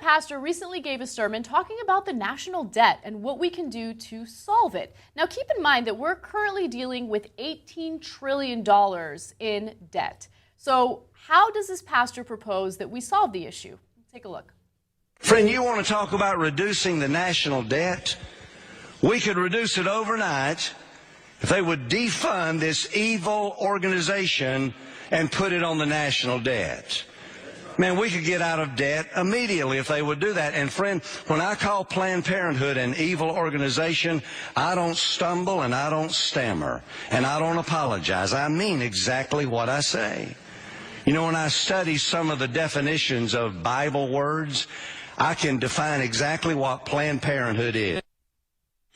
pastor recently gave a sermon talking about the national debt and what we can do to solve it. Now, keep in mind that we're currently dealing with $18 trillion in debt. So how does this pastor propose that we solve the issue? Take a look. Friend, you want to talk about reducing the national debt? We could reduce it overnight if they would defund this evil organization and put it on the national debt. Man, we could get out of debt immediately if they would do that. And friend, when I call Planned Parenthood an evil organization, I don't stumble and I don't stammer and I don't apologize. I mean exactly what I say. You know, when I study some of the definitions of Bible words, I can define exactly what Planned Parenthood is.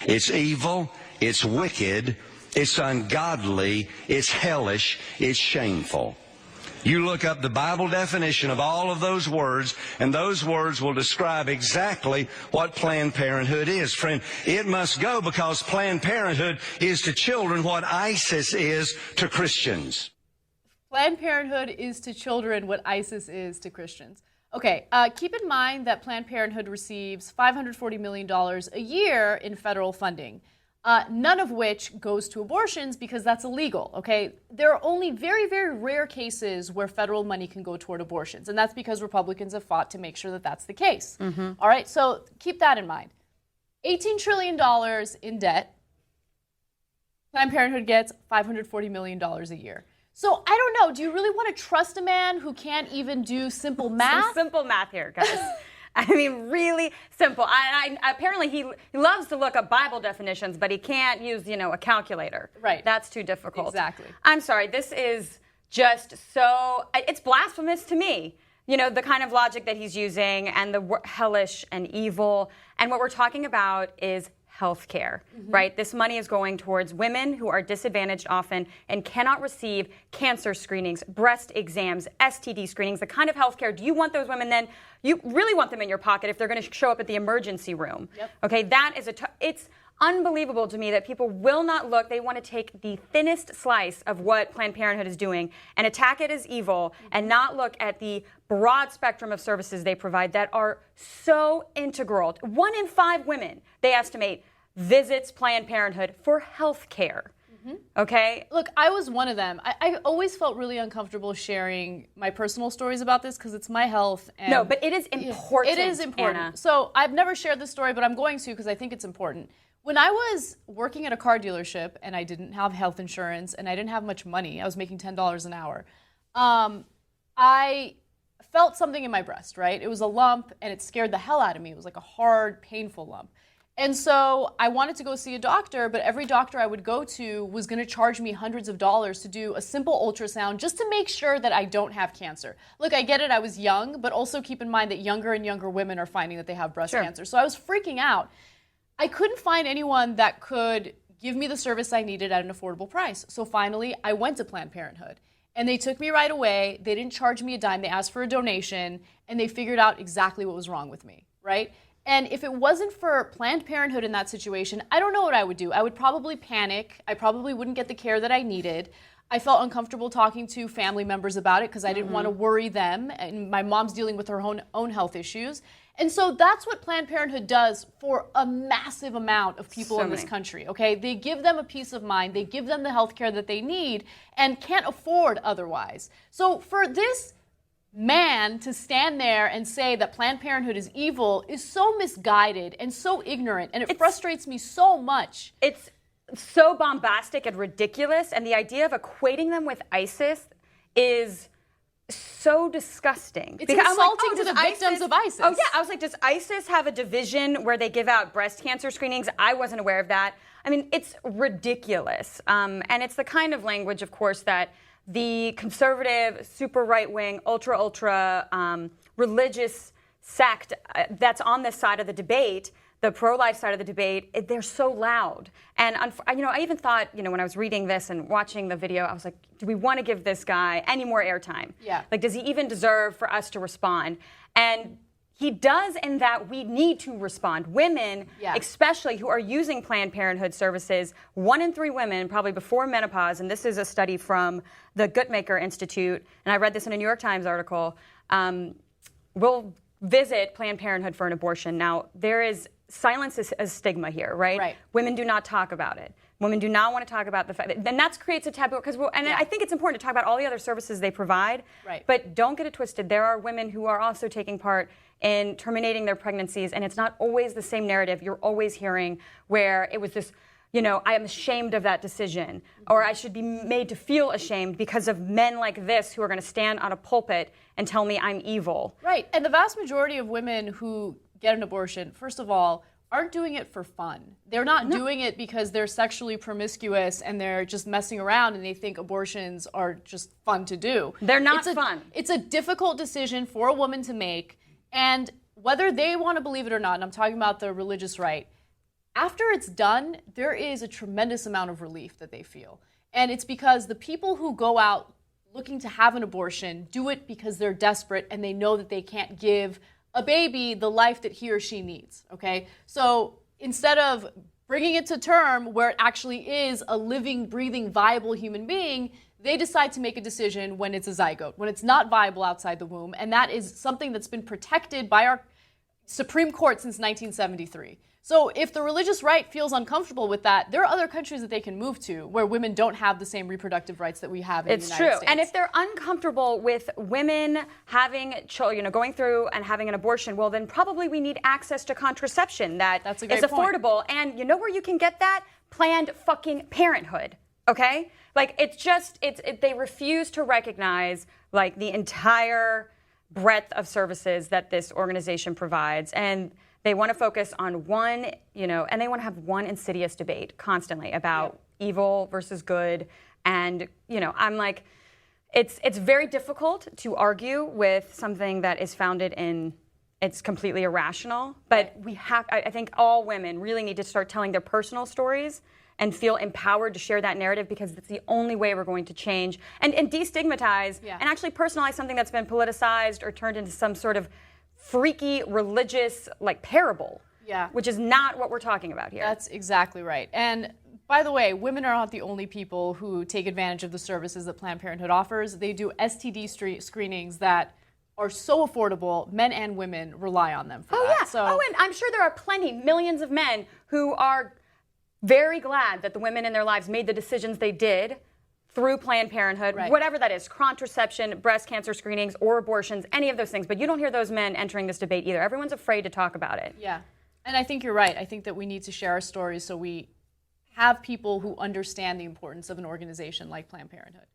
It's evil, it's wicked, it's ungodly, it's hellish, it's shameful. You look up the Bible definition of all of those words, and those words will describe exactly what Planned Parenthood is. Friend, it must go because Planned Parenthood is to children what ISIS is to Christians. Planned Parenthood is to children what ISIS is to Christians. Okay, keep in mind that Planned Parenthood receives $540 million a year in federal funding. None of which goes to abortions because that's illegal, okay? There are only very, very rare cases where federal money can go toward abortions, and that's because Republicans have fought to make sure that that's the case. All right, so keep that in mind. $18 trillion in debt. Planned Parenthood gets $540 million a year. So I don't know, do you really want to trust a man who can't even do simple math? Some simple math here, guys. I mean, really simple. Apparently, he loves to look up Bible definitions, but he can't use, a calculator. Right. That's too difficult. Exactly. I'm sorry. This is just so, it's blasphemous to me. The kind of logic that he's using and the hellish and evil. And what we're talking about is health care, right? This money is going towards women who are disadvantaged often and cannot receive cancer screenings, breast exams, STD screenings, the kind of health care. Do you want those women then? You really want them in your pocket if they're going to show up at the emergency room. Yep. Okay, that is it's unbelievable to me that people will not look. They want to take the thinnest slice of what Planned Parenthood is doing and attack it as evil and not look at the broad spectrum of services they provide that are so integral. 1 in 5 women, they estimate, visits Planned Parenthood for health care. Okay? Look, I was one of them. I always felt really uncomfortable sharing my personal stories about this because it's my health. And no, but it is important. It is important. Anna. So I've never shared this story, but I'm going to because I think it's important. When I was working at a car dealership and I didn't have health insurance and I didn't have much money, I was making $10 an hour, I felt something in my breast, right? It was a lump and it scared the hell out of me. It was like a hard, painful lump. And so I wanted to go see a doctor, but every doctor I would go to was going to charge me hundreds of dollars to do a simple ultrasound just to make sure that I don't have cancer. Look, I get it, I was young, but also keep in mind that younger and younger women are finding that they have breast cancer. So I was freaking out. I couldn't find anyone that could give me the service I needed at an affordable price. So finally, I went to Planned Parenthood. And they took me right away. They didn't charge me a dime. They asked for a donation, and they figured out exactly what was wrong with me, right? And if it wasn't for Planned Parenthood in that situation, I don't know what I would do. I would probably panic. I probably wouldn't get the care that I needed. I felt uncomfortable talking to family members about it because I didn't want to worry them. And my mom's dealing with her own health issues. And so that's what Planned Parenthood does for a massive amount of people in this country, okay? They give them a peace of mind. They give them the health care that they need and can't afford otherwise. So for this man to stand there and say that Planned Parenthood is evil is so misguided and so ignorant, and it frustrates me so much. It's so bombastic and ridiculous, and the idea of equating them with ISIS is so disgusting. It's insulting to the victims of ISIS. Oh, yeah. I was like, does ISIS have a division where they give out breast cancer screenings? I wasn't aware of that. I mean, it's ridiculous. And it's the kind of language, of course, that the conservative, super right-wing, ultra religious sect that's on this side of the debate, the pro-life side of the debate, they're so loud. And, I even thought, when I was reading this and watching the video, I was like, do we want to give this guy any more airtime? Yeah. Like, does he even deserve for us to respond? And he does, in that we need to respond. Women, especially who are using Planned Parenthood services, 1 in 3 women, probably before menopause, and this is a study from the Guttmacher Institute, and I read this in a New York Times article, will visit Planned Parenthood for an abortion. Now, there is silence is a stigma here, right? Right. Women do not talk about it. Women do not want to talk about the fact that, then that creates a taboo, I think it's important to talk about all the other services they provide. Right. But don't get it twisted. There are women who are also taking part in terminating their pregnancies, and it's not always the same narrative you're always hearing where it was this, I am ashamed of that decision, or I should be made to feel ashamed because of men like this who are going to stand on a pulpit and tell me I'm evil. Right. And the vast majority of women who get an abortion, first of all, aren't doing it for fun. They're not doing it because they're sexually promiscuous and they're just messing around and they think abortions are just fun to do. They're not fun. It's a difficult decision for a woman to make, and whether they want to believe it or not, and I'm talking about the religious right, after it's done, there is a tremendous amount of relief that they feel. And it's because the people who go out looking to have an abortion do it because they're desperate and they know that they can't give a baby the life that he or she needs, okay? So instead of bringing it to term where it actually is a living, breathing, viable human being, they decide to make a decision when it's a zygote, when it's not viable outside the womb, and that is something that's been protected by our Supreme Court since 1973. So if the religious right feels uncomfortable with that, there are other countries that they can move to where women don't have the same reproductive rights that we have in the United States. It's true. And if they're uncomfortable with women having children, going through and having an abortion, well, then probably we need access to contraception that's a great affordable. point. And you know where you can get that? Planned fucking Parenthood. Okay? Like, they refuse to recognize, like, the entire breadth of services that this organization provides. And they want to focus on one, and they want to have one insidious debate constantly about evil versus good. And, I'm like, it's very difficult to argue with something that is founded in, it's completely irrational. But I think all women really need to start telling their personal stories and feel empowered to share that narrative, because it's the only way we're going to change and destigmatize and actually personalize something that's been politicized or turned into some sort of freaky religious parable, which is not what we're talking about here. That's exactly right. And by the way, women are not the only people who take advantage of the services that Planned Parenthood offers. They do STD screenings that are so affordable. Men and women rely on them for that. And I'm sure there are millions of men who are very glad that the women in their lives made the decisions they did through Planned Parenthood, whatever that is, contraception, breast cancer screenings, or abortions, any of those things. But you don't hear those men entering this debate either. Everyone's afraid to talk about it. Yeah. And I think you're right. I think that we need to share our stories so we have people who understand the importance of an organization like Planned Parenthood.